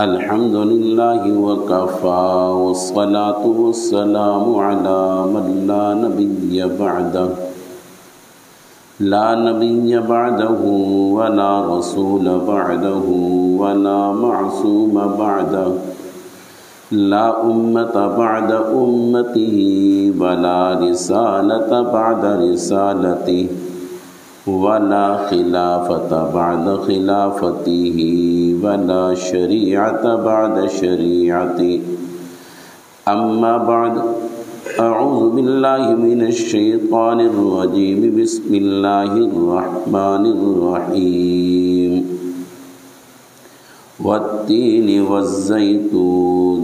الحمد لله وكفى والصلاة والسلام على من لا نبي بعده ولا رسول بعده ولا معصوم بعده لا أمة بعد أمته ولا رسالة بعد رسالته ولا خلافة بعد خلافته ولا شريعة بعد شريعته أما بعد أعوذ بالله من الشيطان الرجيم بسم الله الرحمن الرحيم والتين والزيتون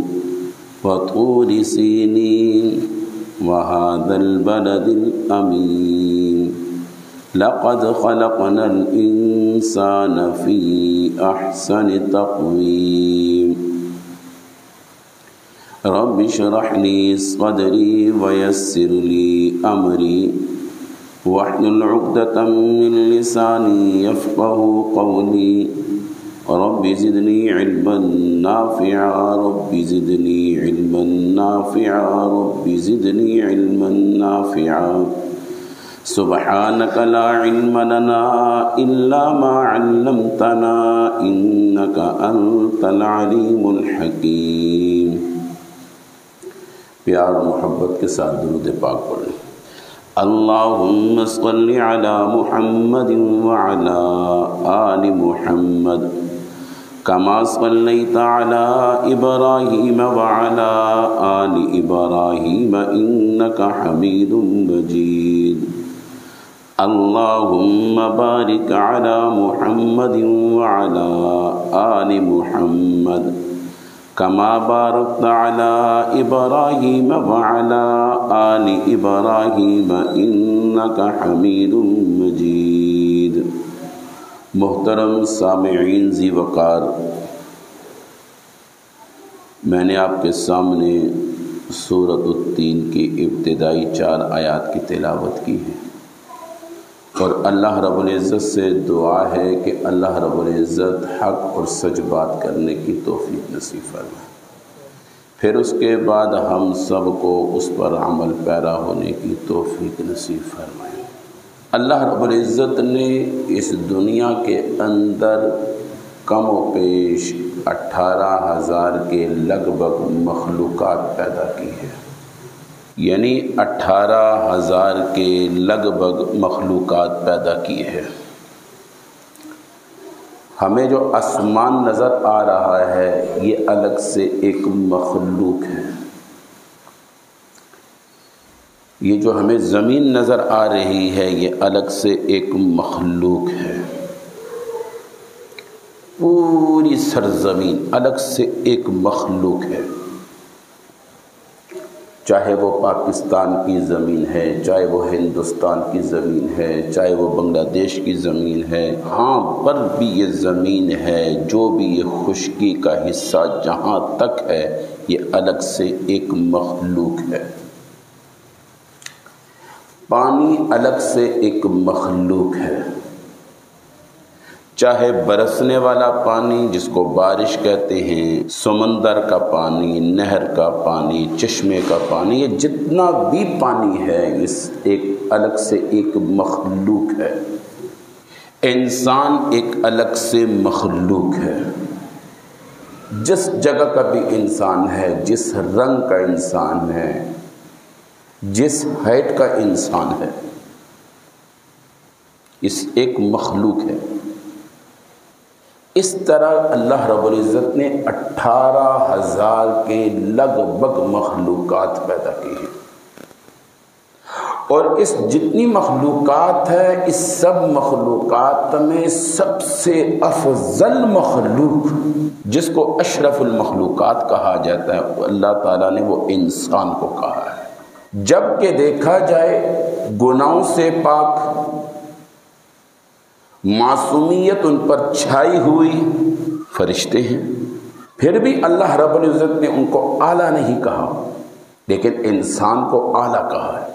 وطور سينين وهذا البلد الأمين لقد خلقنا الإنسان في أحسن تقويم رب اشرح لي صدري ويسر لي أمري واحلل عقدة من لساني يفقه قولي رب زدني علما نافعا رب زدني علما نافعا رب زدني علما نافعا سبحانك لا علم لنا إلا ما علمتنا إنك أنت العليم الحكيم. پیار و محبت کے ساتھ درود پاک پڑھیں. اللہم صل علی محمد وعلی آل محمد کما صلیت علی ابراہیم وعلی آل ابراہیم انک حمید مجید. اللہم بارک علی محمد وعلی آل محمد کما بارکت علی ابراہیم وعلی آل ابراہیم انک حمید مجید. محترم سامعین ذی وقار، میں نے آپ کے سامنے سورۃ التین کی ابتدائی 4 آیات کی تلاوت کی ہے، اور اللہ رب العزت سے دعا ہے کہ اللہ رب العزت حق اور سچ بات کرنے کی توفیق نصیب فرمائے. پھر اس کے بعد ہم سب کو اس پر عمل پیرا ہونے کی توفیق نصیب فرمائے. اللہ رب العزت نے اس دنیا کے اندر کم و بیش 18,000 کے لگ بھگ مخلوقات پیدا کی ہے، یعنی 18,000 کے لگ بھگ مخلوقات پیدا کی ہے. ہمیں جو آسمان نظر آ رہا ہے یہ الگ سے ایک مخلوق ہے. یہ جو ہمیں زمین نظر آ رہی ہے یہ الگ سے ایک مخلوق ہے. پوری سرزمین الگ سے ایک مخلوق ہے، چاہے وہ پاکستان کی زمین ہے، چاہے وہ ہندوستان کی زمین ہے، چاہے وہ بنگلہ دیش کی زمین ہے، ہاں پر بھی یہ زمین ہے. جو بھی یہ خشکی کا حصہ جہاں تک ہے یہ الگ سے ایک مخلوق ہے. پانی الگ سے ایک مخلوق ہے، چاہے برسنے والا پانی جس کو بارش کہتے ہیں، سمندر کا پانی، نہر کا پانی، چشمے کا پانی، یہ جتنا بھی پانی ہے اس ایک الگ سے ایک مخلوق ہے. انسان ایک الگ سے مخلوق ہے. جس جگہ کا بھی انسان ہے، جس رنگ کا انسان ہے، جس ہائٹ کا انسان ہے، اس ایک مخلوق ہے. اس طرح اللہ رب العزت نے 18,000 کے لگ بھگ مخلوقات پیدا کی ہیں، اور اس جتنی مخلوقات ہے اس سب مخلوقات میں سب سے افضل مخلوق جس کو اشرف المخلوقات کہا جاتا ہے اللہ تعالیٰ نے وہ انسان کو کہا ہے. جب کہ دیکھا جائے گناہوں سے پاک، معصومیت ان پر چھائی ہوئی فرشتے ہیں، پھر بھی اللہ رب العزت نے ان کو اعلیٰ نہیں کہا، لیکن انسان کو اعلیٰ کہا ہے،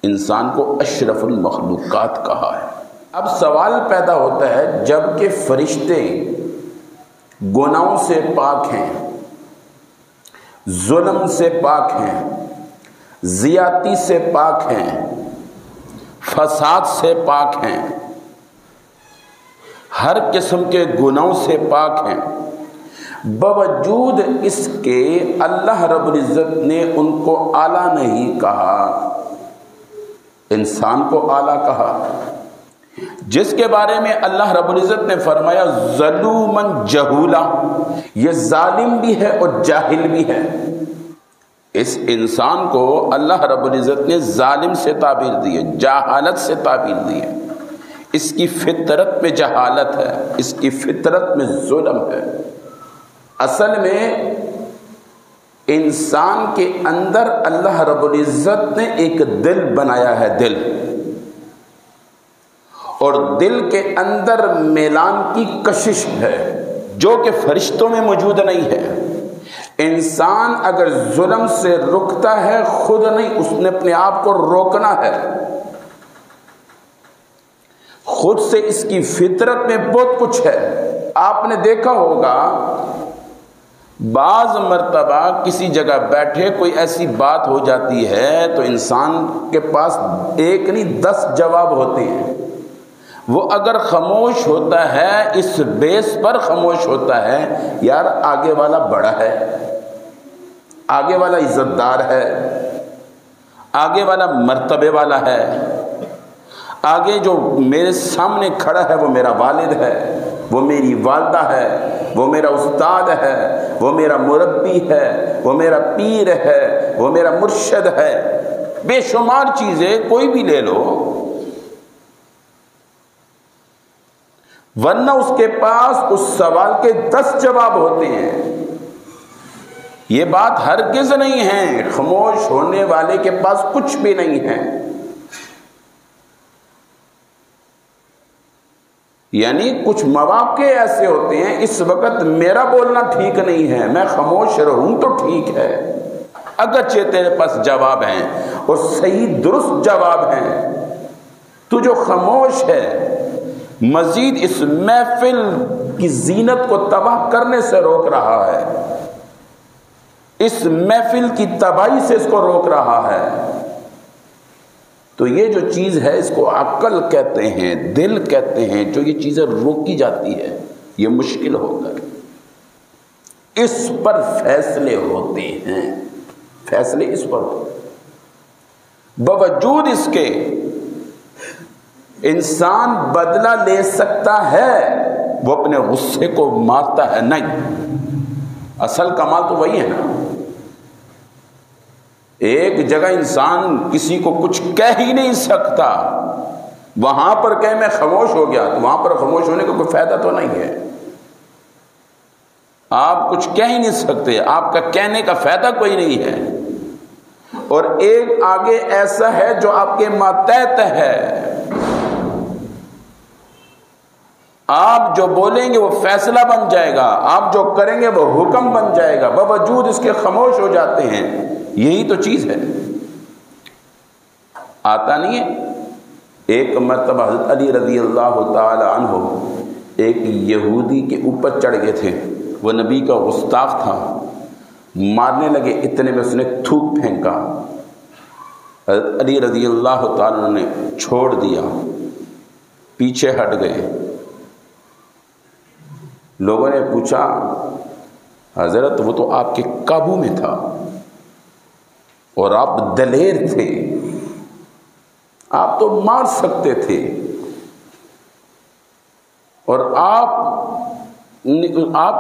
انسان کو اشرف المخلوقات کہا ہے. اب سوال پیدا ہوتا ہے جب کہ فرشتے گناہوں سے پاک ہیں، ظلم سے پاک ہیں، زیادتی سے پاک ہیں، فساد سے پاک ہیں، ہر قسم کے گناہوں سے پاک ہیں۔ باوجود اس کے اللہ رب العزت نے ان کو اعلیٰ نہیں کہا، انسان کو اعلیٰ کہا، جس کے بارے میں اللہ رب العزت نے فرمایا ظلومن جہولا، یہ ظالم بھی ہے اور جاہل بھی ہے۔ اس انسان کو اللہ رب العزت نے ظالم سے تعبیر دی ہے، جہالت سے تعبیر دی ہے۔ اس کی فطرت میں جہالت ہے، اس کی فطرت میں ظلم ہے۔ اصل میں انسان کے اندر اللہ رب العزت نے ایک دل بنایا ہے، دل، اور دل کے اندر میلان کی کشش ہے جو کہ فرشتوں میں موجود نہیں ہے۔ انسان اگر ظلم سے رکتا ہے خود نہیں، اس نے اپنے آپ کو روکنا ہے، خود سے اس کی فطرت میں بہت کچھ ہے۔ آپ نے دیکھا ہوگا بعض مرتبہ کسی جگہ بیٹھے کوئی ایسی بات ہو جاتی ہے تو انسان کے پاس ایک نہیں 10 جواب ہوتے ہیں۔ وہ اگر خاموش ہوتا ہے اس بیس پر خاموش ہوتا ہے یار آگے والا بڑا ہے، آگے والا عزت دار ہے، آگے والا مرتبے والا ہے، آگے جو میرے سامنے کھڑا ہے وہ میرا والد ہے، وہ میری والدہ ہے، وہ میرا استاد ہے، وہ میرا مربی ہے، وہ میرا پیر ہے، وہ میرا مرشد ہے، بے شمار چیزیں کوئی بھی لے لو، ورنہ اس کے پاس اس سوال کے 10 جواب ہوتے ہیں۔ یہ بات ہرگز نہیں ہے، خاموش ہونے والے کے پاس کچھ بھی نہیں ہے۔ یعنی کچھ مواقع ایسے ہوتے ہیں اس وقت میرا بولنا ٹھیک نہیں ہے، میں خاموش رہوں تو ٹھیک ہے، اگرچہ تیرے پاس جواب ہیں اور صحیح درست جواب ہیں، تو جو خاموش ہے مزید اس محفل کی زینت کو تباہ کرنے سے روک رہا ہے، اس محفل کی تباہی سے اس کو روک رہا ہے۔ تو یہ جو چیز ہے اس کو عقل کہتے ہیں، دل کہتے ہیں، جو یہ چیزیں روکی جاتی ہے یہ مشکل ہو کر اس پر فیصلے ہوتے ہیں، فیصلے اس پر ہوتے ہیں۔ باوجود اس کے انسان بدلہ لے سکتا ہے، وہ اپنے غصے کو مارتا ہے نہیں، اصل کمال تو وہی ہے نا۔ ایک جگہ انسان کسی کو کچھ کہہ ہی نہیں سکتا، وہاں پر کہ میں خاموش ہو گیا، تو وہاں پر خاموش ہونے کا کوئی فائدہ تو نہیں ہے۔ آپ کچھ کہہ ہی نہیں سکتے، آپ کا کہنے کا فائدہ کوئی نہیں ہے۔ اور ایک آگے ایسا ہے جو آپ کے ماتحت ہے، آپ جو بولیں گے وہ فیصلہ بن جائے گا، آپ جو کریں گے وہ حکم بن جائے گا، باوجود اس کے خاموش ہو جاتے ہیں۔ یہی تو چیز ہے، آتا نہیں ہے۔ ایک مرتبہ حضرت علی رضی اللہ تعالی عنہ ایک یہودی کے اوپر چڑھ گئے تھے، وہ نبی کا گستاخ تھا، مارنے لگے، اتنے میں اس نے تھوک پھینکا، حضرت علی رضی اللہ تعالی عنہ نے چھوڑ دیا، پیچھے ہٹ گئے۔ لوگوں نے پوچھا حضرت وہ تو آپ کے قابو میں تھا اور آپ دلیر تھے، آپ تو مار سکتے تھے، اور آپ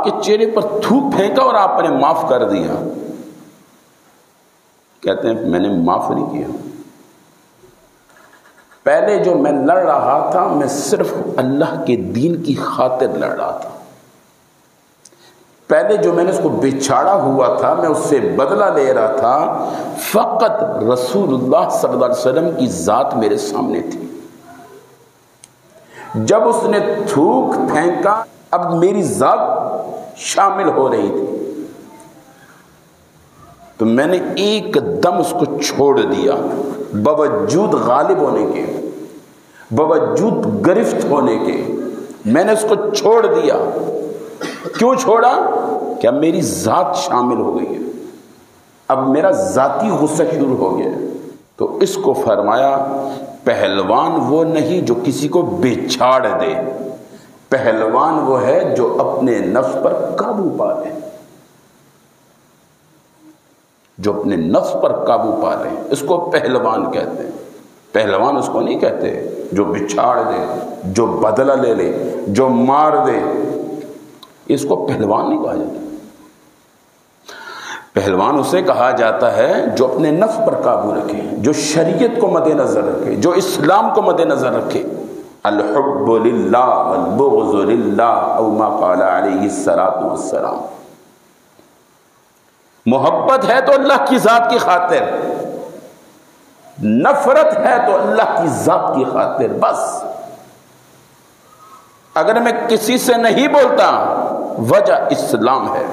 کے چہرے پر تھوک پھینکا اور آپ نے معاف کر دیا۔ کہتے ہیں میں نے معاف نہیں کیا، پہلے جو میں لڑ رہا تھا میں صرف اللہ کے دین کی خاطر لڑ رہا تھا، پہلے جو میں نے اس کو بچھاڑا ہوا تھا میں اس سے بدلہ لے رہا تھا، فقط رسول اللہ صلی اللہ علیہ وسلم کی ذات میرے سامنے تھی۔ جب اس نے تھوک پھینکا اب میری ذات شامل ہو رہی تھی، تو میں نے ایک دم اس کو چھوڑ دیا، باوجود غالب ہونے کے، باوجود گرفت ہونے کے، میں نے اس کو چھوڑ دیا۔ کیوں چھوڑا؟ کہ اب میری ذات شامل ہو گئی ہے، اب میرا ذاتی غصہ شروع ہو گیا ہے۔ تو اس کو فرمایا پہلوان وہ نہیں جو کسی کو بچھاڑ دے، پہلوان وہ ہے جو اپنے نفس پر قابو پا لے، جو اپنے نفس پر قابو پا لے، اس کو پہلوان کہتے ہیں۔ پہلوان اس کو نہیں کہتے جو بچھاڑ دے، جو بدلہ لے لے، جو مار دے، اس کو پہلوان نہیں کہا جاتا۔ پہلوان اسے کہا جاتا ہے جو اپنے نفس پر قابو رکھے، جو شریعت کو مد نظر رکھے، جو اسلام کو مد نظر رکھے۔ الحب للہ والبغض للہ او ما قال علیہ الصلوۃ والسلام۔ محبت ہے تو اللہ کی ذات کی خاطر، نفرت ہے تو اللہ کی ذات کی خاطر، بس۔ اگر میں کسی سے نہیں بولتا وجہ اسلام ہے،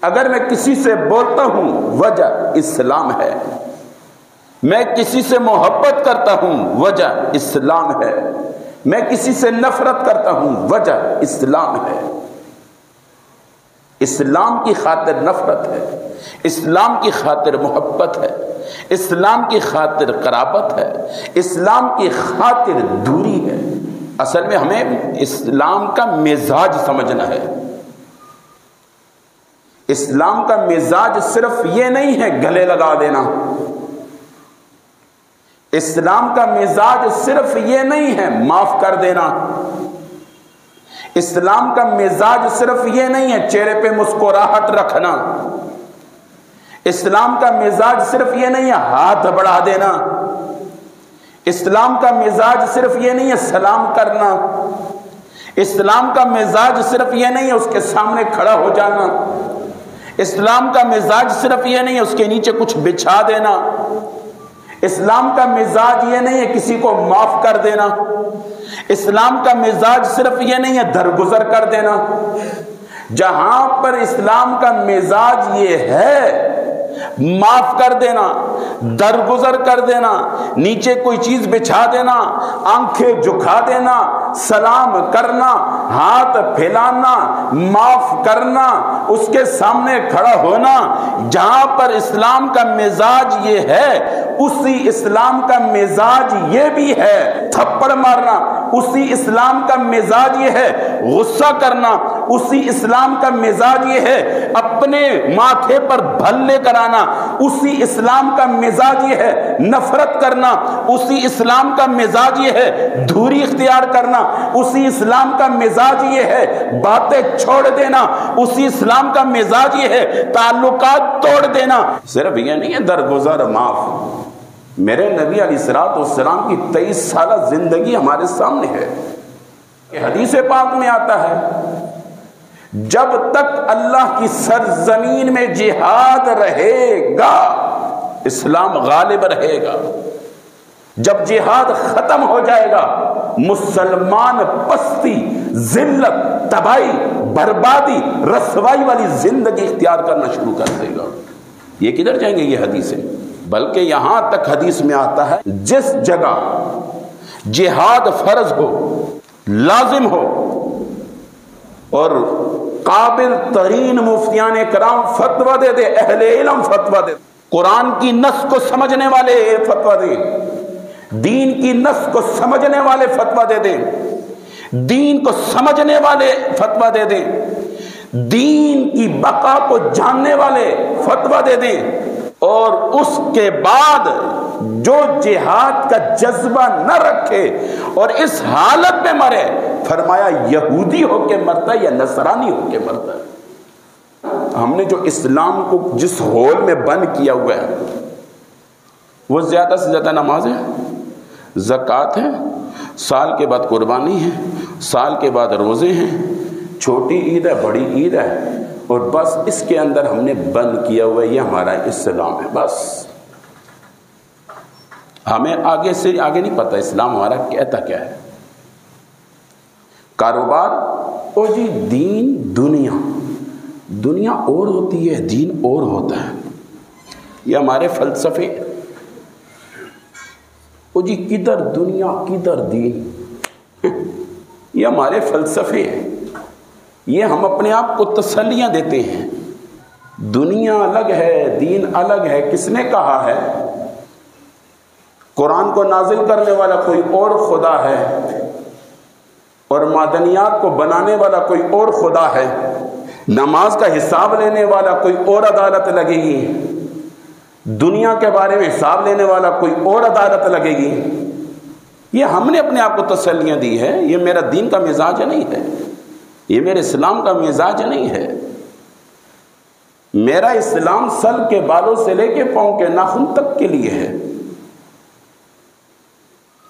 اگر میں کسی سے بولتا ہوں وجہ اسلام ہے، میں کسی سے محبت کرتا ہوں وجہ اسلام ہے، میں کسی سے نفرت کرتا ہوں وجہ اسلام ہے۔ اسلام کی خاطر نفرت ہے، اسلام کی خاطر محبت ہے، اسلام کی خاطر قرابت ہے، اسلام کی خاطر دوری ہے۔ اصل میں ہمیں اسلام کا مزاج سمجھنا ہے۔ اسلام کا مزاج صرف یہ نہیں ہے گلے لگا دینا، اسلام کا مزاج صرف یہ نہیں ہے معاف کر دینا، اسلام کا مزاج صرف یہ نہیں ہے چہرے پہ مسکراہٹ رکھنا، اسلام کا مزاج صرف یہ نہیں ہے ہاتھ بڑھا دینا، اسلام کا مزاج صرف یہ نہیں ہے سلام کرنا، اسلام کا مزاج صرف یہ نہیں ہے اس کے سامنے کھڑا ہو جانا، اسلام کا مزاج صرف یہ نہیں ہے اس کے نیچے کچھ بچھا دینا، اسلام کا مزاج یہ نہیں ہے کسی کو معاف کر دینا، اسلام کا مزاج صرف یہ نہیں ہے درگزر کر دینا۔ جہاں پر اسلام کا مزاج یہ ہے معاف کر دینا، درگزر کر دینا، نیچے کوئی چیز بچھا دینا، آنکھیں جھکا دینا، سلام کرنا، ہاتھ پھیلانا، معاف کرنا، اس کے سامنے کھڑا ہونا، جہاں پر اسلام کا مزاج یہ ہے اسی اسلام کا مزاج یہ بھی ہے تھپڑ مارنا، اسی اسلام کا مزاج یہ ہے غصہ کرنا، اسی اسلام کا مزاج یہ ہے اپنے ماتھے پر بھلے کرانا، اسی اسلام کا مزاج یہ ہے نفرت کرنا، اسی اسلام کا مزاج یہ ہے دوری اختیار کرنا، اسی اسلام کا مزاج یہ ہے باتیں چھوڑ دینا، اسی اسلام کا مزاج یہ ہے تعلقات توڑ دینا۔ صرف یہ نہیں ہے درگزر معاف، میرے نبی علیہ الصلوۃ والسلام کی 23 سالہ زندگی ہمارے سامنے ہے۔ حدیث پاک میں آتا ہے جب تک اللہ کی سرزمین میں جہاد رہے گا اسلام غالب رہے گا، جب جہاد ختم ہو جائے گا مسلمان پستی، ذلت، تباہی، بربادی، رسوائی والی زندگی اختیار کرنا شروع کر دے گا۔ یہ کدھر جائیں گے یہ حدیثیں؟ بلکہ یہاں تک حدیث میں آتا ہے جس جگہ جہاد فرض ہو، لازم ہو، اور قابل ترین مفتیان کرام فتویٰ دے دے، اہل علم فتویٰ دے، قرآن کی نص کو سمجھنے والے فتویٰ دے، دین کی نص کو سمجھنے والے فتویٰ دے دیں، دین کو سمجھنے والے فتویٰ دے دیں، دین کی بقا کو جاننے والے فتویٰ دے دیں، اور اس کے بعد جو جہاد کا جذبہ نہ رکھے اور اس حالت میں مرے، فرمایا یہودی ہو کے مرتا ہے یا نصرانی ہو کے مرتا ہے۔ ہم نے جو اسلام کو جس ہول میں بند کیا ہوا ہے وہ زیادہ سے زیادہ نماز ہے، زکوٰۃ ہے، سال کے بعد قربانی ہے، سال کے بعد روزے ہیں، چھوٹی عید ہے، بڑی عید ہے، اور بس اس کے اندر ہم نے بند کیا ہوا ہے، یہ ہمارا اسلام ہے۔ بس ہمیں آگے سے آگے نہیں پتہ اسلام ہمارا کہتا کیا ہے۔ کاروبار او جی دین دنیا، دنیا اور ہوتی ہے، دین اور ہوتا ہے، یہ ہمارے فلسفے۔ او جی کدھر دنیا کدھر دین، یہ ہمارے فلسفے ہیں۔ یہ ہم اپنے آپ کو تسلیاں دیتے ہیں، دنیا الگ ہے، دین الگ ہے۔ کس نے کہا ہے؟ قرآن کو نازل کرنے والا کوئی اور خدا ہے اور معدنیات کو بنانے والا کوئی اور خدا ہے، نماز کا حساب لینے والا کوئی اور عدالت لگے گی، دنیا کے بارے میں حساب لینے والا کوئی اور عدالت لگے گی۔ یہ ہم نے اپنے آپ کو تسلیاں دی ہے، یہ میرا دین کا مزاج نہیں ہے، یہ میرے اسلام کا مزاج نہیں ہے۔ میرا اسلام سر کے بالوں سے لے کے پاؤں کے ناخن تک کے لیے ہے۔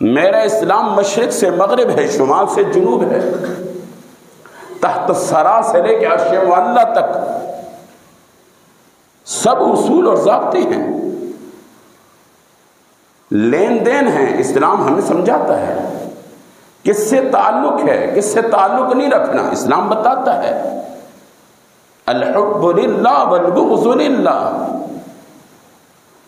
میرا اسلام مشرق سے مغرب ہے، شمال سے جنوب ہے، تحت الثری سے لے کے عرش معلی تک سب اصول اور ضابطے ہیں، لین دین ہیں۔ اسلام ہمیں سمجھاتا ہے کس سے تعلق ہے، کس سے تعلق نہیں رکھنا۔ اسلام بتاتا ہے الحب للہ والبغض للہ،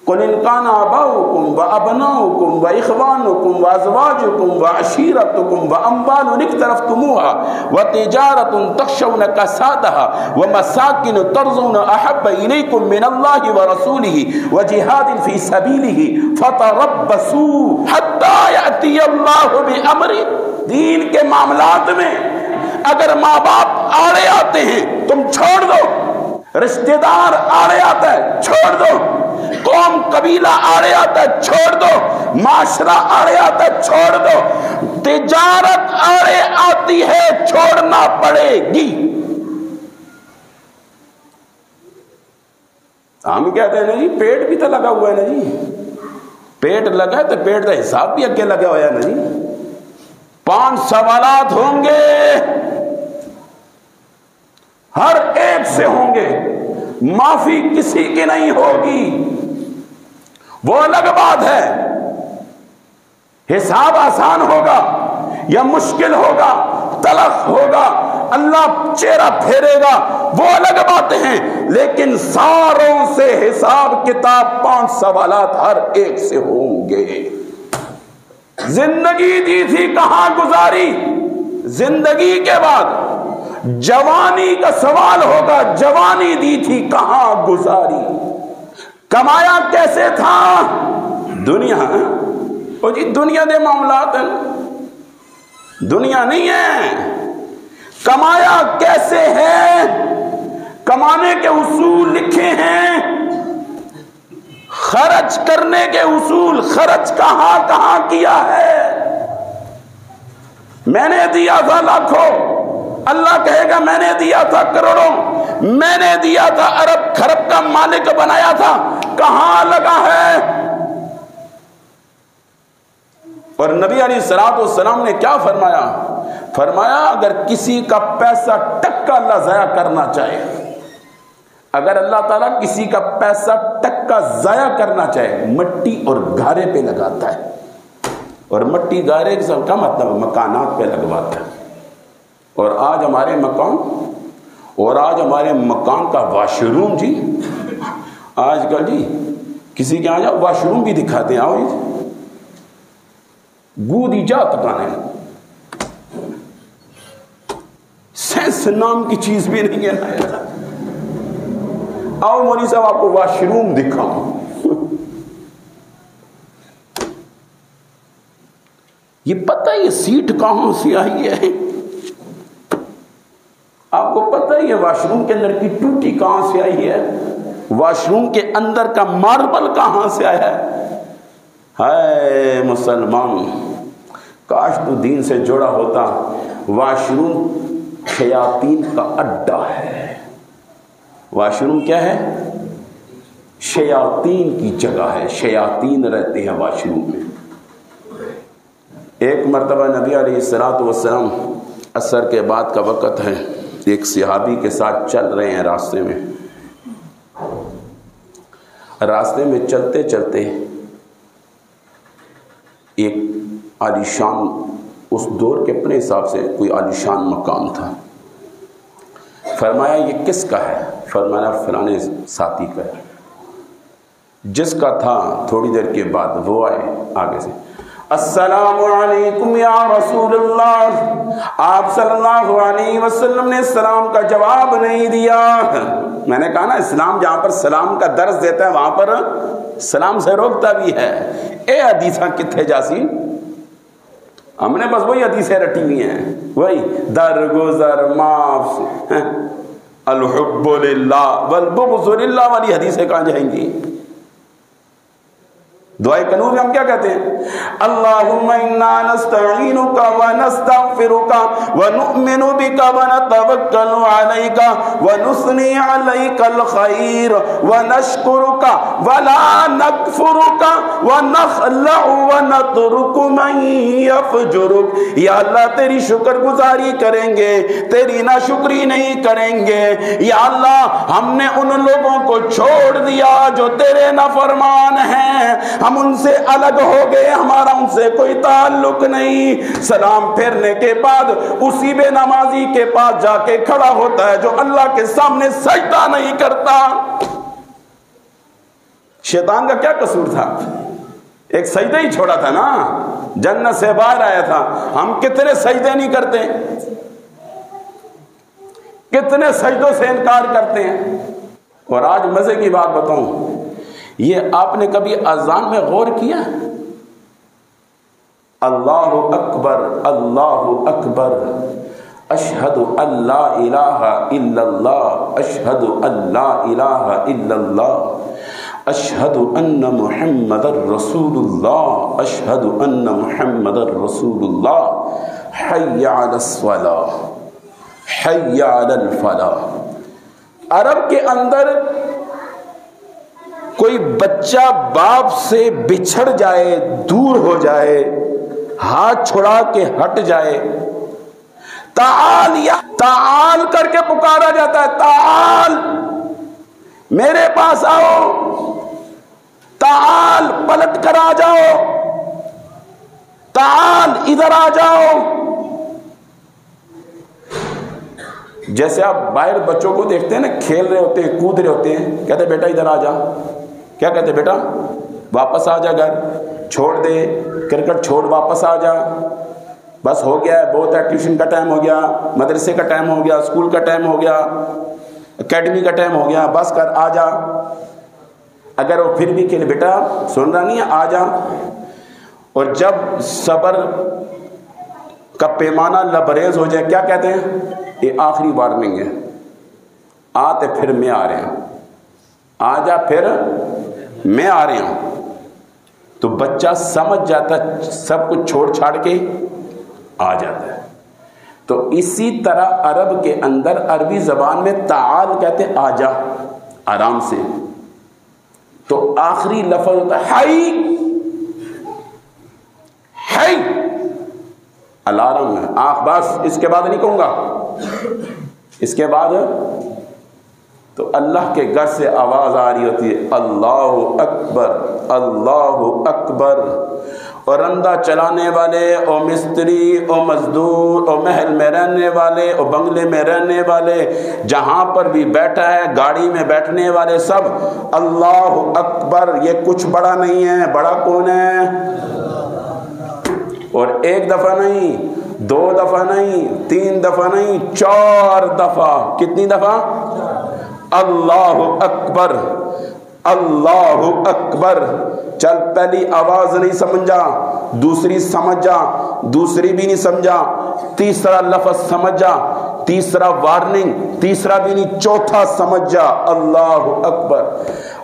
قل ان کان آباؤکم وابناؤکم واخوانکم وازواجکم وعشیرتکم واموال اقترفتموها وتجارۃ تخشون کسادها ومساکن ترضون احب الیکم من اللہ ورسولہ وجہاد فی سبیلہ فتربصوا حتی یأتی اللہ بامرہ۔ دین کے معاملات میں اگر ماں باپ آڑے آتے ہیں تم چھوڑ دو، رشتہ دار آڑے آتا ہے چھوڑ دو، قوم قبیلہ آڑے آتا ہے چھوڑ دو، معاشرہ آڑے آتا ہے چھوڑ دو، تجارت آڑے آتی ہے چھوڑنا پڑے گی۔ ہم کہتے ہیں نا جی پیٹ بھی تو لگا ہوا ہے نا جی، پیٹ لگا ہے تو پیٹ کا حساب بھی اگے لگا ہوا ہے نا جی۔ 5 سوالات ہوں گے، ہر ایک سے ہوں گے، معافی کسی کی نہیں ہوگی۔ وہ الگ بات ہے حساب آسان ہوگا یا مشکل ہوگا، تلخ ہوگا، اللہ چہرہ پھیرے گا، وہ الگ باتیں ہیں، لیکن ساروں سے حساب کتاب 5 سوالات ہر ایک سے ہوں گے۔ زندگی دی تھی کہاں گزاری، زندگی کے بعد جوانی کا سوال ہوگا، جوانی دی تھی کہاں گزاری، کمایا کیسے تھا۔ دنیا او جی دنیا دے معاملات ہیں، دنیا نہیں ہے۔ کمایا کیسے ہے، کمانے کے اصول لکھے ہیں، خرچ کرنے کے اصول، خرچ کہاں کہاں کیا ہے۔ میں نے دیا تھا لاکھوں، اللہ کہے گا میں نے دیا تھا کروڑوں، میں نے دیا تھا ارب خرب کا مالک بنایا تھا، کہاں لگا ہے۔ اور نبی علیہ السلام نے کیا فرمایا؟ فرمایا اگر کسی کا پیسہ ٹکا اللہ ضائع کرنا چاہے، اگر اللہ تعالیٰ کسی کا پیسہ ٹکا ضائع کرنا چاہے، مٹی اور گارے پہ لگاتا ہے، اور مٹی گارے کا مطلب مکانات پہ لگواتا ہے۔ اور آج ہمارے مکان کا واش روم جی، آج کل جی کسی کے یہاں جاؤ واش روم بھی دکھاتے ہیں، آؤ جی گودی جا تکانے، سینس نام کی چیز بھی نہیں ہے۔ آؤ مولوی صاحب آپ کو واش روم دکھاؤں۔ یہ پتہ یہ سیٹ کہاں سے آئی ہے، آپ کو پتہ ہی ہے واش روم کے اندر کی ٹوٹی کہاں سے آئی ہے، واش روم کے اندر کا ماربل کہاں سے آیا ہے۔ ہائے مسلمان، کاش تو دین سے جڑا ہوتا۔ واش روم شیاطین کا اڈا ہے، واش روم کیا ہے؟ شیاطین کی جگہ ہے، شیاطین رہتے ہیں واش روم میں۔ ایک مرتبہ نبی علیہ السلام عصر کے بعد کا وقت ہے، ایک صحابی کے ساتھ چل رہے ہیں راستے میں چلتے چلتے ایک عالیشان، اس دور کے اپنے حساب سے کوئی عالیشان مقام تھا۔ فرمایا یہ کس کا ہے؟ فرمایا فلانے ساتھی کا ہے۔ جس کا تھا تھوڑی دیر کے بعد وہ آئے آگے سے، السلام علیکم یا رسول اللہ، آپ صلی اللہ علیہ وسلم نے سلام کا جواب نہیں دیا۔ میں نے کہا نا اسلام جہاں پر سلام کا درس دیتا ہے وہاں پر سلام سے روکتا بھی ہے۔ اے حدیثاں کتنے جاسی، ہم نے بس وہی حدیثیں رٹی ہوئی ہیں، وہی درگزر معاف، الحب للہ والبغض للہ والی حدیثیں کہاں جائیں گی؟ دعائے قنوت میں ہم کیا کہتے ہیں؟ اللہم انا نستعینک ونستغفرک ونؤمن بک ونتوکل علیک ونثنی علیک الخیر ونشکرک ولا نکفرک ونخلع ونترک من یفجرک۔ یا اللہ تیری شکر گزاری کریں گے، تیری ناشکری نہیں کریں گے۔ یا اللہ ہم نے ان لوگوں کو چھوڑ دیا جو تیرے نافرمان ہیں، ہم ان سے الگ ہو گئے، ہمارا ان سے کوئی تعلق نہیں۔ سلام پھیرنے کے بعد اسی بے نمازی کے پاس جا کے کھڑا ہوتا ہے جو اللہ کے سامنے سجدہ نہیں کرتا۔ شیطان کا کیا قصور تھا؟ ایک سجدہ ہی چھوڑا تھا نا، جنت سے باہر آیا تھا۔ ہم کتنے سجدے نہیں کرتے، کتنے سجدوں سے انکار کرتے ہیں۔ اور آج مزے کی بات بتاؤں، یہ آپ نے کبھی اذان میں غور کیا؟ اللہ اکبر اللہ اکبر، اشہد ان لا الہ الا اللہ، اشہد ان لا الہ الا اللہ، اشہد ان محمد رسول اللہ، اشہد ان محمد رسول اللہ، حی علی الصلاۃ، حی علی الفلاح۔ عرب کے اندر کوئی بچہ باپ سے بچھڑ جائے، دور ہو جائے، ہاتھ چھڑا کے ہٹ جائے، تعال یا تعال کر کے پکارا جاتا ہے، تعال میرے پاس آؤ، تعال پلٹ کر آ جاؤ، تعال ادھر آ جاؤ۔ جیسے آپ باہر بچوں کو دیکھتے ہیں نا، کھیل رہے ہوتے ہیں، کود رہے ہوتے ہیں، کہتے ہیں بیٹا ادھر آ جا، کیا کہتے ہیں بیٹا واپس آ جا، گھر چھوڑ دے، کرکٹ چھوڑ واپس آ جا، بس ہو گیا ہے، بہت ہے، ٹیوشن کا ٹائم ہو گیا، مدرسے کا ٹائم ہو گیا، اسکول کا ٹائم ہو گیا، اکیڈمی کا ٹائم ہو گیا، بس کر آ جا۔ اگر وہ پھر بھی کہے بیٹا سن رہا نہیں ہے آ جا، اور جب صبر کا پیمانہ لبریز ہو جائے کیا کہتے ہیں؟ یہ آخری وارننگ ہے، آتے پھر میں آ رہے ہیں، آ جا پھر میں آ رہے ہوں۔ تو بچہ سمجھ جاتا ہے، سب کچھ چھوڑ چھاڑ کے آ جاتا ہے۔ تو اسی طرح عرب کے اندر عربی زبان میں تعال کہتے ہیں آ جا، آرام سے۔ تو آخری لفظ ہوتا ہے ہائی، ہائی الارم ہے، آنکھ بس اس کے بعد نہیں کہوں گا، اس کے بعد تو اللہ کے گھر سے آواز آ رہی ہوتی ہے اللہ اکبر اللہ اکبر۔ اور رندہ چلانے والے، او مستری، او مزدور، او محل میں رہنے والے، او بنگلے میں رہنے والے، جہاں پر بھی بیٹھا ہے، گاڑی میں بیٹھنے والے، سب اللہ اکبر۔ یہ کچھ بڑا نہیں ہے، بڑا کون ہے؟ اور ایک دفعہ نہیں، دو دفعہ نہیں، تین دفعہ نہیں، 4 دفعہ۔ کتنی دفعہ؟ اللہ اکبر اللہ اکبر۔ چل پہلی آواز نہیں سمجھا، دوسری سمجھا، دوسری بھی نہیں سمجھا، تیسرا لفظ سمجھا، تیسرا وارننگ، تیسرا بھی نہیں، چوتھا سمجھا، اللہ اکبر۔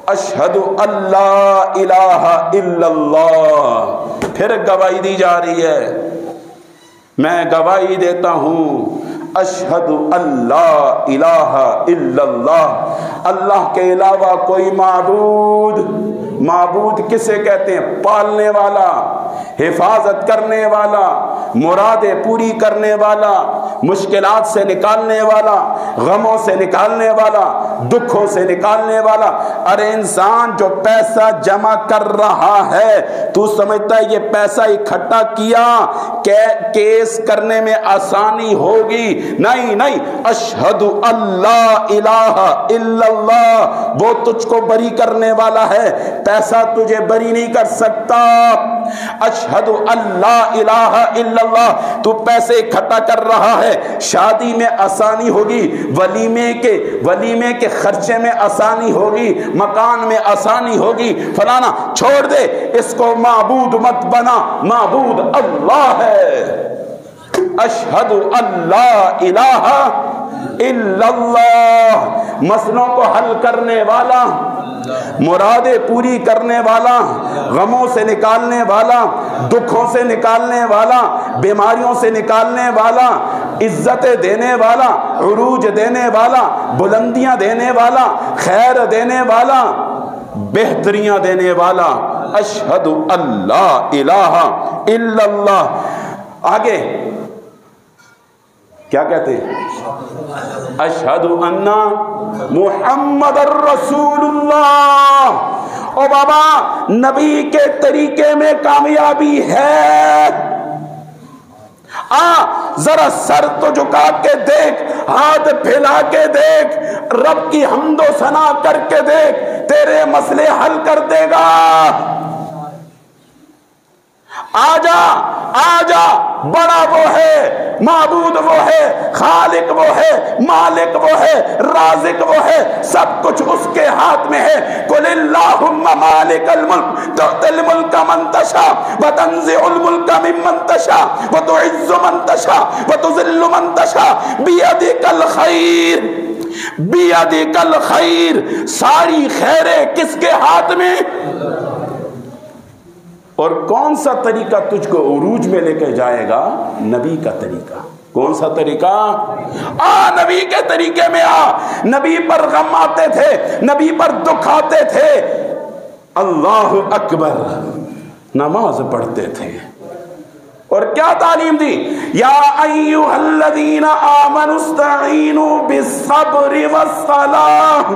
اشہد اللہ الہ الا اللہ۔ پھر گواہی دی جا رہی ہے، میں گواہی دیتا ہوں اشہد اللہ الہ الا اللہ، اللہ کے علاوہ کوئی معبود کسے کہتے ہیں؟ پالنے والا، حفاظت کرنے والا، مرادیں پوری کرنے والا، مشکلات سے نکالنے والا، غموں سے نکالنے والا، دکھوں سے نکالنے والا۔ ارے انسان جو پیسہ جمع کر رہا ہے، تو سمجھتا ہے یہ پیسہ اکٹھا کیا کیس کرنے میں آسانی ہوگی؟ نہیں نہیں، اشہد اللہ الہ الا اللہ وہ تجھ کو بری کرنے والا ہے، پیسہ تجھے بری نہیں کر سکتا۔ اشہد اللہ الہ الا اللہ، تو پیسے اکٹھا کر رہا ہے، شادی میں آسانی ہوگی، ولیمے کے خرچے میں آسانی ہوگی، مکان میں آسانی ہوگی، فلانا چھوڑ دے، اس کو معبود مت بنا، معبود اللہ ہے۔ اشہد اللہ الہ الا اللہ، مسئلوں کو حل کرنے والا، مرادیں پوری کرنے والا، غموں سے نکالنے والا، دکھوں سے نکالنے والا، بیماریوں سے نکالنے والا، عزتیں دینے والا، عروج دینے والا، بلندیاں دینے والا، خیر دینے والا، بہتریاں دینے والا۔ اشہد اللہ الہ الا اللہ۔ آگے کیا کہتے ہیں؟ اشہد ان محمد الرسول اللہ۔ او بابا، نبی کے طریقے میں کامیابی ہے۔ ذرا سر تو جھکا کے دیکھ، ہاتھ پھیلا کے دیکھ، رب کی حمد و ثنا کر کے دیکھ، تیرے مسئلے حل کر دے گا۔ آجا آجا، بڑا وہ ہے، معبود وہ ہے، خالق وہ ہے، مالک وہ ہے، رازق وہ ہے، سب کچھ اس کے ہاتھ میں ہے۔ قل اللہم مالک الملک تؤتی الملک من تشاء وتنزع الملک ممن تشاء وتعز من تشاء وتذل من تشاء بیدک الخیر، بیدک الخیر، ساری خیریں کس کے ہاتھ میں؟ اور کون سا طریقہ تجھ کو عروج میں لے کے جائے گا؟ نبی کا طریقہ۔ کون سا طریقہ؟ نبی کے طریقے میں آ۔ نبی پر غم آتے تھے، نبی پر دکھ آتے تھے، اللہ اکبر نماز پڑھتے تھے۔ اور کیا تعلیم دی؟ یا ایھا الذین آمنوا استعینوا بالصبر والصلاۃ۔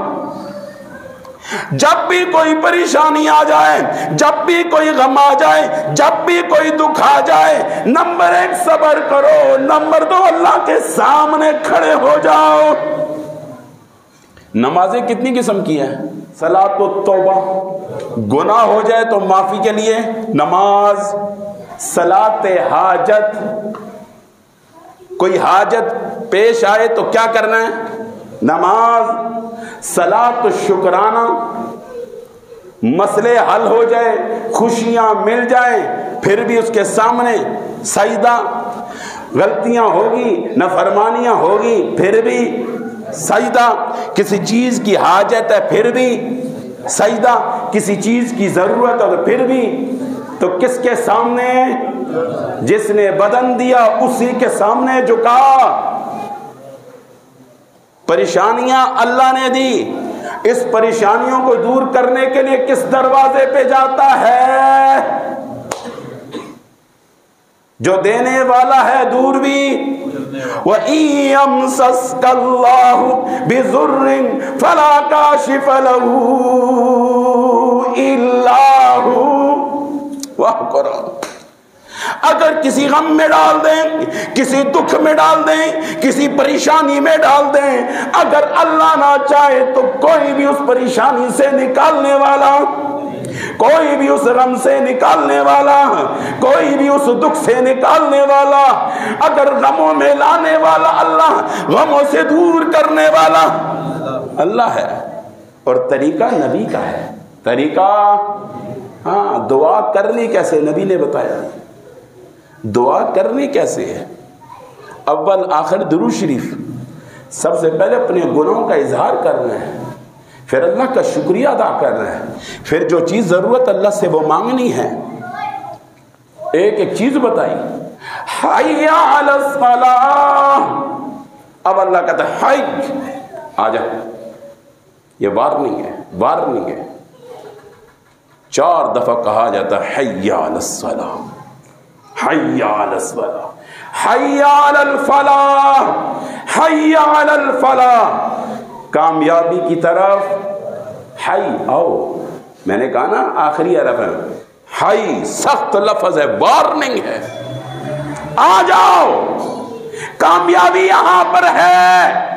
جب بھی کوئی پریشانی آ جائے، جب بھی کوئی غم آ جائے، جب بھی کوئی دکھ آ جائے، نمبر 1 صبر کرو، نمبر 2 اللہ کے سامنے کھڑے ہو جاؤ۔ نمازیں کتنی قسم کی ہیں؟ صلاۃ التوبہ، گناہ ہو جائے تو معافی کے لیے نماز، صلاۃ حاجت، کوئی حاجت پیش آئے تو کیا کرنا ہے؟ نماز، صلاۃ شکرانہ، مسئلے حل ہو جائے، خوشیاں مل جائیں، پھر بھی اس کے سامنے سجدہ، غلطیاں ہوگی، نافرمانیاں ہوگی، پھر بھی سجدہ، کسی چیز کی حاجت ہے پھر بھی سجدہ، کسی چیز کی ضرورت ہے پھر بھی، تو کس کے سامنے؟ جس نے بدن دیا اسی کے سامنے جھکا۔ پریشانیاں اللہ نے دی، اس پریشانیوں کو دور کرنے کے لیے کس دروازے پہ جاتا ہے؟ جو دینے والا ہے دور بھی۔ وَإِن يَمْسَسْكَ اللَّهُ بِضُرٍّ فَلَا كَاشِفَ لَهُ إِلَّا هُوَ۔ واہ قرآن! اگر کسی غم میں ڈال دیں، کسی دکھ میں ڈال دیں، کسی پریشانی میں ڈال دیں، اگر اللہ نہ چاہے تو کوئی بھی اس پریشانی سے نکالنے والا، کوئی بھی اس غم سے نکالنے والا، کوئی بھی اس دکھ سے نکالنے والا، اگر غموں میں لانے والا اللہ، غموں سے دور کرنے والا اللہ ہے۔ اور طریقہ نبی کا ہے۔ طریقہ دعا کرنی کیسے؟ نبی نے بتایا۔ دعا کرنی کیسے ہے؟ اول آخر درود شریف، سب سے پہلے اپنے گناہوں کا اظہار کرنا ہے، پھر اللہ کا شکریہ ادا کرنا ہے، پھر جو چیز ضرورت اللہ سے وہ مانگنی ہے۔ ایک ایک چیز بتائی، حی علی الصلاۃ، اب اللہ کہتا ہے حی، آجا، یہ وارننگ ہے، وارننگ ہے۔ 4 دفعہ کہا جاتا ہے حی علی الصلاۃ، حی علی الصلاۃ، حی علی الفلاح، حی علی الفلاح، کامیابی کی طرف حی آؤ. میں نے کہا نا آخری حرف ہے حی، سخت لفظ ہے، وارننگ ہے. آ جاؤ، کامیابی یہاں پر ہے،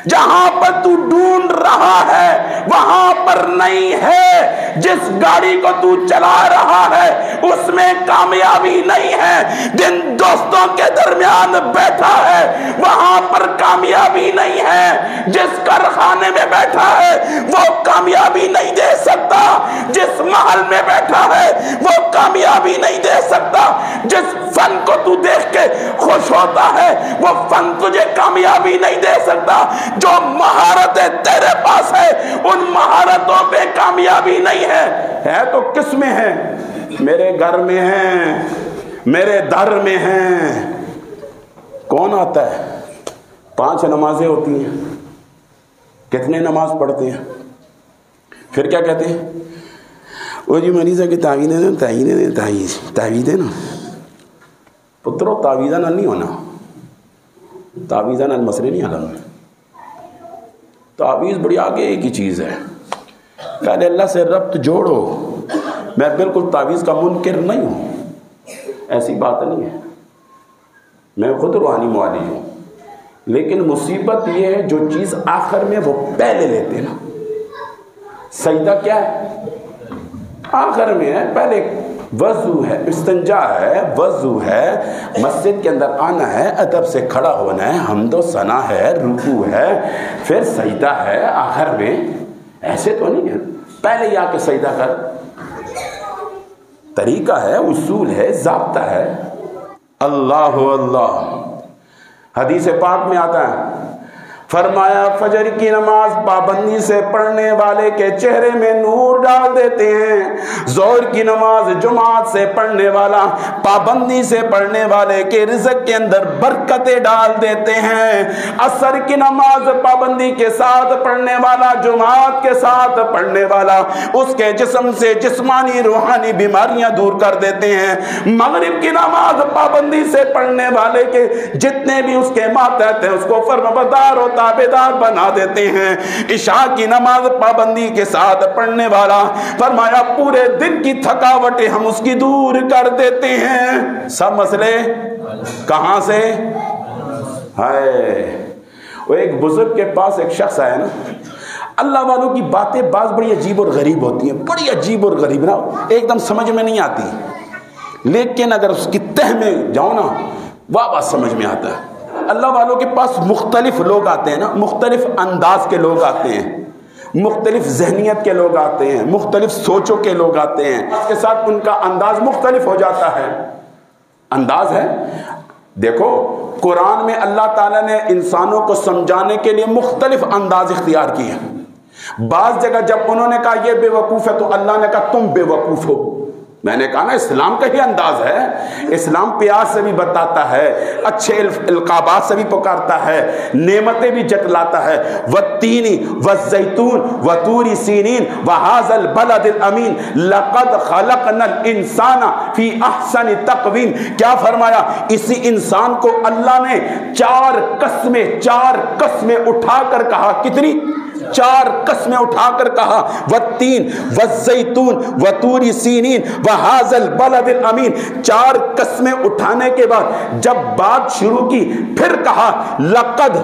جہاں پر تو ڈھونڈ رہا ہے وہاں پر نہیں ہے. جس گاڑی کو تو چلا رہا ہے اس میں کامیابی نہیں ہے. جن دوستوں کے درمیان بیٹھا ہے وہاں پر کامیابی نہیں ہے. جس کارخانے میں بیٹھا ہے وہ کامیابی نہیں دے سکتا. جس محل میں بیٹھا ہے وہ کامیابی نہیں دے سکتا. جس فن کو تو دیکھ کے خوش ہوتا ہے وہ فن تجھے کامیابی نہیں دے سکتا. جو مہارتیں تیرے پاس ہے ان مہارتوں پہ کامیابی نہیں ہے تو کس میں ہے؟ میرے گھر میں ہے، میرے در میں ہے. کون آتا ہے؟ 5 نمازیں ہوتی ہیں، کتنے نماز پڑھتے ہیں؟ پھر کیا کہتے ہیں؟ وہ جی مریض ہے کہ تعویذ ہے نا پترو، تعویذہ نال نہیں ہونا، تعویذہ نال مسئلے نہیں حل. تعویذ بڑی آگے کی چیز ہے. پہلے اللہ سے ربط جوڑو. میں بالکل تعویذ کا منکر نہیں ہوں، ایسی بات نہیں ہے، میں خود روحانی معالج ہوں. لیکن مصیبت یہ ہے جو چیز آخر میں وہ پہلے لیتے نا. سجدہ کیا ہے؟ آخر میں ہے. پہلے وضو ہے، استنجا ہے، وضو ہے، مسجد کے اندر آنا ہے، ادب سے کھڑا ہونا ہے، حمد و ثنا ہے، رکوع ہے، پھر سجدہ ہے آخر میں. ایسے تو نہیں ہے پہلے آ کے سجدہ کر. طریقہ ہے، اصول ہے، ضابطہ ہے. اللہ اللہ. حدیث پاک میں آتا ہے، فرمایا فجر کی نماز پابندی سے پڑھنے والے کے چہرے میں نور ڈال دیتے ہیں. ظہر کی نماز جماعت سے پڑھنے والا پابندی سے پڑھنے والے کے رزق کے اندر برکتیں ڈال دیتے ہیں. عصر کی نماز پابندی کے ساتھ پڑھنے والا، جماعت کے ساتھ پڑھنے والا، اس کے جسم سے جسمانی روحانی بیماریاں دور کر دیتے ہیں. مغرب کی نماز پابندی سے پڑھنے والے کے جتنے بھی اس کے ماتحت ہیں اس کو فرمانبردار ہوتا تابعدار بنا دیتے ہیں. عشاء کی نماز پابندی کے ساتھ پڑھنے والا، فرمایا پورے دن کی تھکاوٹیں ہم اس کی دور کر دیتے ہیں. سب مسئلے کہاں سے؟ وہ ایک بزرگ کے پاس ایک شخص آیا نا. اللہ والوں کی باتیں بعض بڑی عجیب اور غریب ہوتی ہیں، بڑی عجیب اور غریب نا، ایک دم سمجھ میں نہیں آتی. لیکن اگر اس کی تہ میں جاؤ نا واہ واہ سمجھ میں آتا ہے. اللہ والوں کے پاس مختلف لوگ آتے ہیں نا، مختلف انداز کے لوگ آتے ہیں، مختلف ذہنیت کے لوگ آتے ہیں، مختلف سوچوں کے لوگ آتے ہیں. اس کے ساتھ ان کا انداز مختلف ہو جاتا ہے. انداز ہے. دیکھو قرآن میں اللہ تعالیٰ نے انسانوں کو سمجھانے کے لیے مختلف انداز اختیار کیے. بعض جگہ جب انہوں نے کہا یہ بے وقوف ہے تو اللہ نے کہا تم بے وقوف ہو. میں نے کہا نا اسلام کا ہی انداز ہے. اسلام پیار سے بھی بتاتا ہے، اچھے القابات سے بھی پکارتا ہے، نعمتیں بھی جتلاتا ہے. والتین والزیتون وطور سینین وہذا البلد الامین لقد خلقنا الانسان فی احسن تقویم. کیا فرمایا؟ اسی انسان کو اللہ نے 4 قسمیں اٹھا کر کہا. کتنی؟ 4 قسمیں اٹھا کر کہا. والتین والزیتون وطور سینین وہذا البلد الامین. 4 قسمیں اٹھانے کے بعد جب بات شروع کی پھر کہا لقد.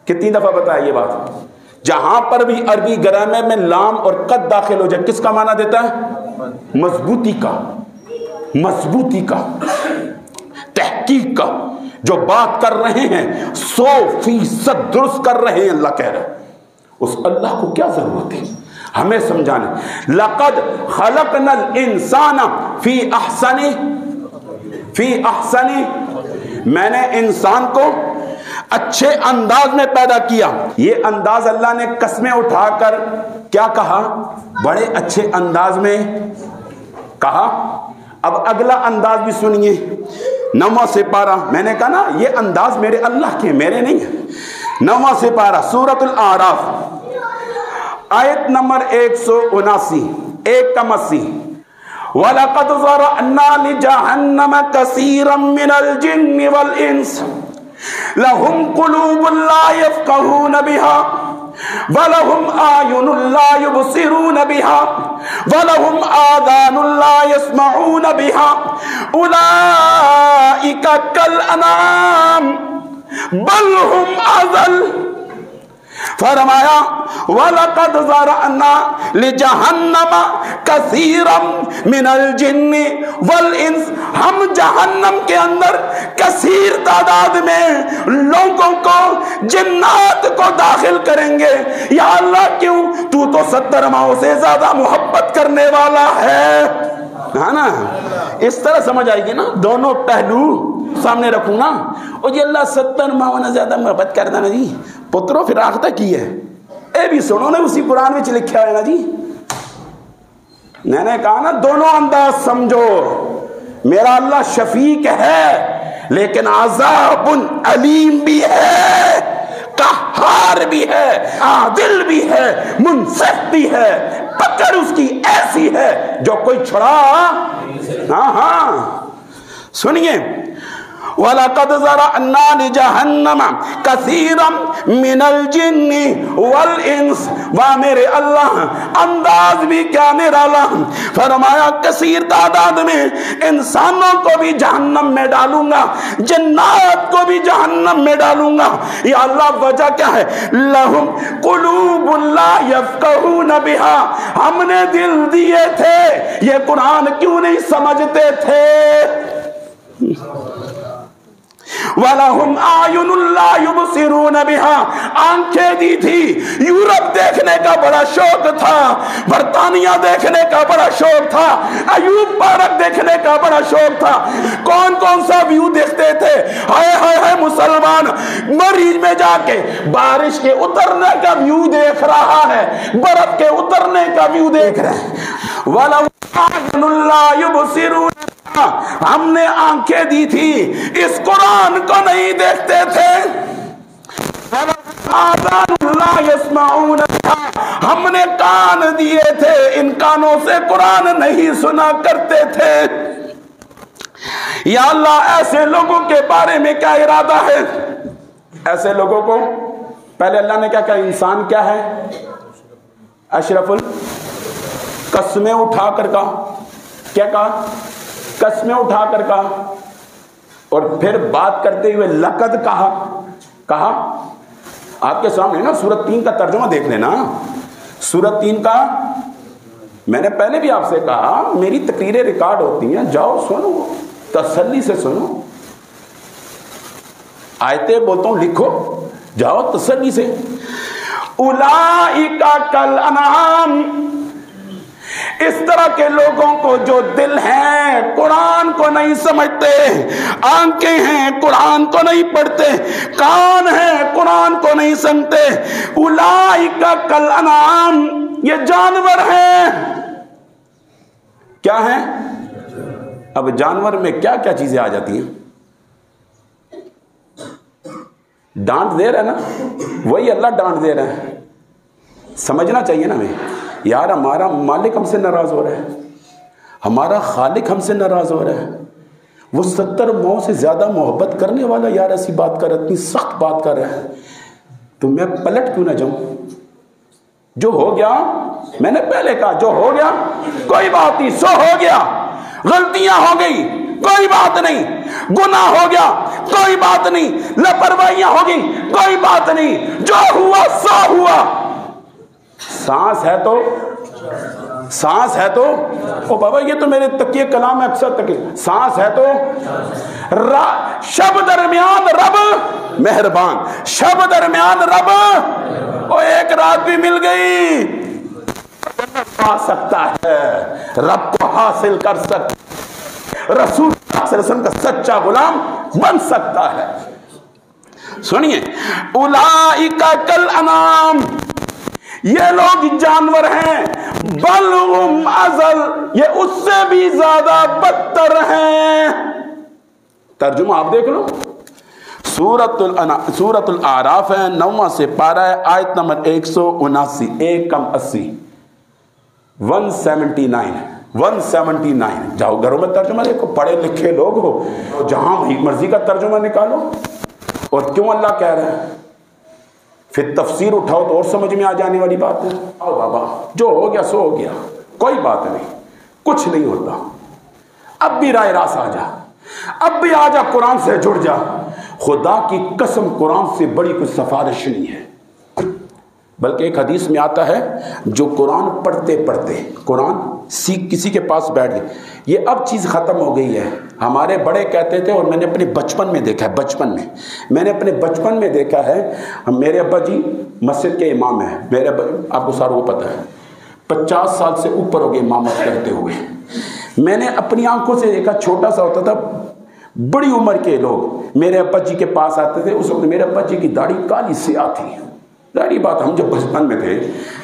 کتنی دفعہ بتایا یہ بات؟ جہاں پر بھی عربی گرامر میں لام اور قد داخل ہو جائے کس کا معنی دیتا ہے؟ مضبوطی کا، مضبوطی کا، تحقیق کا. جو بات کر رہے ہیں 100% درست کر رہے ہیں. اللہ کہہ رہا ہے اس اللہ کو کیا ضرورت ہے ہمیں سمجھانے. لقد خلقنا الانسان فی احسن. میں نے انسان کو اچھے انداز میں پیدا کیا. یہ انداز اللہ نے قسمیں اٹھا کر کیا کہا؟ بڑے اچھے انداز میں کہا. اب اگلا انداز بھی سنیے. 9واں سپارہ. میں نے کہا نا یہ انداز میرے اللہ کے، میرے نہیں ہے. 9واں سپارہ سورۃ الاعراف آیت نمبر 179 1 کم 80. وَلَقَدْ ذَرَأْنَا لِجَهَنَّمَ كَثِيرًا مِنَ الْجِنِّ وَالْإِنسِ لَهُمْ قُلُوبٌ لَا يَفْقَهُونَ بِهَا وَلَهُمْ أَعْيُنٌ لَا يُبْصِرُونَ بِهَا وَلَهُمْ آذَانٌ لَا يَسْمَعُونَ بِهَا أُولَئِكَ كَالْأَنْعَامِ بَلْ هُمْ أَضَلُّ۔ فرمایا وَلَقَدْ ذَرَأْنَا لِجَهَنَّمَ كَثِيرًا مِنَ الْجِنِّ وَالْإِنسِ، ہم جہنم کے اندر کثیر تعداد میں لوگوں کو، جنات کو داخل کریں گے۔ یا اللہ کیوں؟ تو 70 ماؤں سے زیادہ محبت کرنے والا ہے نا۔ اس طرح سمجھ آئے گی نا، دونوں پہلو سامنے رکھوں نا۔ اور یہ اللہ 70 ماؤں نے زیادہ محبت کرنا نا جی پترو پھر آختا کی ہے اے بھی سنو نا، اسی قرآن میں لکھا ہے نا جی۔ میں نے کہا نا دونوں انداز سمجھو، میرا اللہ شفیق ہے لیکن عذاب علیم بھی ہے، قہار بھی ہے، عادل بھی ہے، منصف بھی ہے، پکڑ اس کی ایسی ہے جو کوئی چھڑا۔ ہاں سنیے، وَلَقَدْ ذَرَأْنَا لِجَهَنَّمَ كَثِيرًا مِنَ الْجِنِّ وَالْإِنسِ، واہ میرے اللہ انداز بھی کیا میرا اللہ، فرمایا کثیر تعداد میں انسانوں کو بھی جہنم میں ڈالوں گا، جنات کو بھی جہنم میں ڈالوں گا۔ یا اللہ وجہ کیا ہے؟ لَهُمْ قُلُوبٌ لَا يَفْقَهُونَ بِهَا، ہم نے دل دیے تھے، یہ قرآن کیوں نہیں سمجھتے تھے؟ وَلَهُمْ أَعْيُنٌ لَا يُبْصِرُونَ بِهَا، آنکھیں دی تھی، یورپ دیکھنے کا بڑا شوق تھا، برطانیہ دیکھنے کا بڑا شوق تھا، ایوب پارک دیکھنے کا بڑا شوق تھا۔ کون کون سا ویو دیکھتے تھے؟ ہائے ہائے ہائے مسلمان مریض میں جا کے بارش کے اترنے کا ویو دیکھ رہا ہے، برف کے اترنے کا ویو دیکھ رہے ہیں۔ وَلَهُمْ أَعْيُنٌ لَا يُبْصِرُونَ، ہم نے آنکھیں دی تھی، اس قرآن کو نہیں دیکھتے تھے۔ ہم نے کان دیے تھے، ان کانوں سے قرآن نہیں سنا کرتے تھے۔ یا اللہ ایسے لوگوں کے بارے میں کیا ارادہ ہے؟ ایسے لوگوں کو پہلے اللہ نے کیا کہا؟ انسان کیا ہے؟ اشرف قسمیں اٹھا کر کہا، کیا کہا؟ قسمیں اٹھا کر کہا، اور پھر بات کرتے ہوئے لقد کہا۔ آپ کے سامنے نا سورت 3 کا ترجمہ دیکھ لینا، سورت 3 کا میں نے پہلے بھی آپ سے کہا میری تقریریں ریکارڈ ہوتی ہیں، جاؤ سنو، تسلی سے سنو، آیتیں بولتا ہوں لکھو، جاؤ تسلی سے۔ اولئک کالانعام، اس طرح کے لوگوں کو جو دل ہیں قرآن کو نہیں سمجھتے، آنکھیں ہیں قرآن کو نہیں پڑھتے، کان ہیں قرآن کو نہیں سنتے، اولئک کالانعام، یہ جانور ہیں۔ کیا ہیں؟ اب جانور میں کیا کیا چیزیں آ جاتی ہیں؟ ڈانٹ دے رہا ہے نا، وہی اللہ ڈانٹ دے رہا ہے۔ سمجھنا چاہیے نا ہمیں، یار ہمارا مالک ہم سے ناراض ہو رہا ہے، ہمارا خالق ہم سے ناراض ہو رہا ہے، وہ 70 ماؤں سے زیادہ محبت کرنے والا یار ایسی بات کر رہا ہے، اتنی سخت بات کر رہا ہے، تو میں پلٹ کیوں نہ جاؤں؟ جو ہو گیا، میں نے پہلے کہا جو ہو گیا کوئی بات نہیں، سو ہو گیا، غلطیاں ہو گئی کوئی بات نہیں، گناہ ہو گیا کوئی بات نہیں، لاپرواہیاں ہو گئی کوئی بات نہیں، جو ہوا سو ہوا۔ سانس ہے تو او بابا یہ تو میرے تکیے کلام ہے اکثر تکیے، سانس ہے تو شب درمیان رب مہربان، شب درمیان رب، او ایک رات بھی مل گئی پا سکتا ہے، رب کو حاصل کر سکتا، رسول صلی اللہ علیہ وسلم کا سچا غلام بن سکتا ہے۔ سنیے، اولئک کالانعام، یہ لوگ جانور ہیں، بل ہم اضل، یہ اس سے بھی زیادہ بدتر ہیں۔ ترجمہ آپ دیکھ لو، سورۃ الاعراف ہے، 9واں سے پارہ ہے، آیت نمبر 179، 1 کم 80، 179، 179. جاؤ گھروں میں ترجمہ دیکھو، پڑھے لکھے لوگ ہو، جہاں مرضی کا ترجمہ نکالو. اور کیوں اللہ کہہ رہا ہے؟ پھر تفسیر اٹھاؤ تو اور سمجھ میں آ جانے والی بات ہے. آؤ بابا، جو ہو گیا سو ہو گیا، کوئی بات نہیں، کچھ نہیں ہوتا. اب بھی رائے راست آ جا، اب بھی آ جا، قرآن سے جڑ جا. خدا کی قسم قرآن سے بڑی کوئی سفارش نہیں ہے. بلکہ ایک حدیث میں آتا ہے جو قرآن پڑھتے پڑھتے قرآن سیکھ کسی کے پاس بیٹھ گئے. یہ اب چیز ختم ہو گئی ہے. ہمارے بڑے کہتے تھے، اور میں نے اپنے بچپن میں دیکھا ہے، میں نے اپنے بچپن میں دیکھا ہے. میرے ابا جی مسجد کے امام ہیں. میرے آپ کو ساروں کو پتہ ہے 50 سال سے اوپر ہو گئے امامت کرتے ہوئے. میں نے اپنی آنکھوں سے دیکھا، چھوٹا سا ہوتا تھا، بڑی عمر کے لوگ میرے ابا جی کے پاس آتے تھے. اس وقت میرے ابا جی کی داڑھی کالی سیاہ تھی. ظاہری بات، ہم جب بچپن میں تھے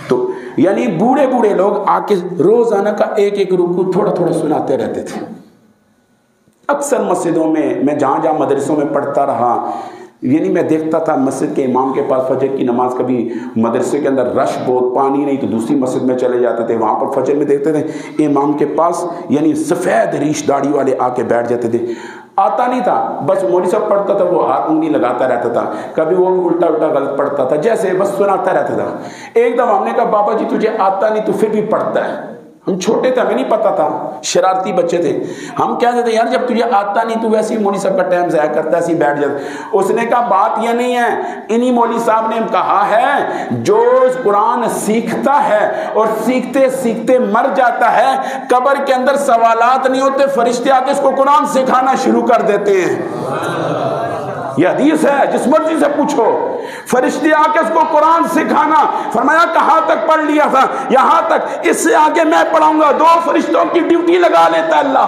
تو یعنی بوڑھے بوڑھے لوگ آ کے روزانہ کا ایک ایک رکوع تھوڑا تھوڑا سناتے رہتے تھے. اکثر مسجدوں میں جہاں مدرسوں میں پڑھتا رہا، یعنی میں دیکھتا تھا مسجد کے امام کے پاس فجر کی نماز، کبھی مدرسے کے اندر رش بہت، پانی نہیں، تو دوسری مسجد میں چلے جاتے تھے. وہاں پر فجر میں دیکھتے تھے امام کے پاس یعنی سفید ریش داڑھی والے آ کے بیٹھ جاتے تھے. آتا نہیں تھا، بس مولوی صاحب پڑھتا تھا، وہ ہاتھ انگلی لگاتا رہتا تھا، کبھی وہ الٹا غلط پڑھتا تھا، جیسے بس سناتا رہتا تھا. ایک دم ہم نے کہا بابا جی تجھے آتا نہیں تو پھر بھی پڑھتا ہے. ہم چھوٹے تھے، ہمیں نہیں پتا تھا، شرارتی بچے تھے. ہم کہتے تھے یار جب تجھے آتا نہیں تو ویسے ہی مولوی صاحب کا ٹائم ضائع کرتا ہے، ایسے ہی بیٹھ جاتا. اس نے کہا بات یہ نہیں ہے، انہی مولوی صاحب نے کہا ہے جو قرآن سیکھتا ہے اور سیکھتے سیکھتے مر جاتا ہے، قبر کے اندر سوالات نہیں ہوتے، فرشتے آ کے اس کو قرآن سکھانا شروع کر دیتے ہیں. یہ حدیث ہے، جس مرضی سے پوچھو. فرشتے آ کے اس کو قرآن سکھانا. فرمایا کہاں تک پڑھ لیا تھا؟ یہاں تک، اس سے آگے میں پڑھاؤں گا. 2 فرشتوں کی ڈیوٹی لگا لیتا اللہ.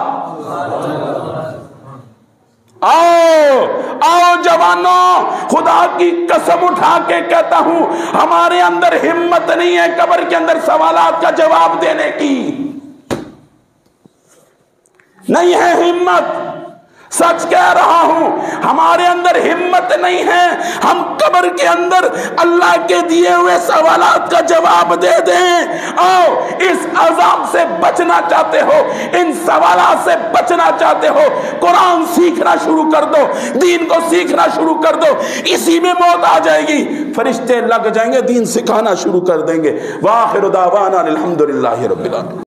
آؤ جوانوں، خدا کی قسم اٹھا کے کہتا ہوں ہمارے اندر ہمت نہیں ہے قبر کے اندر سوالات کا جواب دینے کی. نہیں ہے ہمت، سچ کہہ رہا ہوں، ہمارے اندر ہمت نہیں ہے ہم قبر کے اندر اللہ کے دیے ہوئے سوالات کا جواب دے دیں. آؤ، اس عذاب سے بچنا چاہتے ہو، ان سوالات سے بچنا چاہتے ہو، قرآن سیکھنا شروع کر دو، دین کو سیکھنا شروع کر دو. اسی میں موت آ جائے گی، فرشتے لگ جائیں گے، دین سکھانا شروع کر دیں گے. وآخر دعوانا الحمدللہ رب العالمین.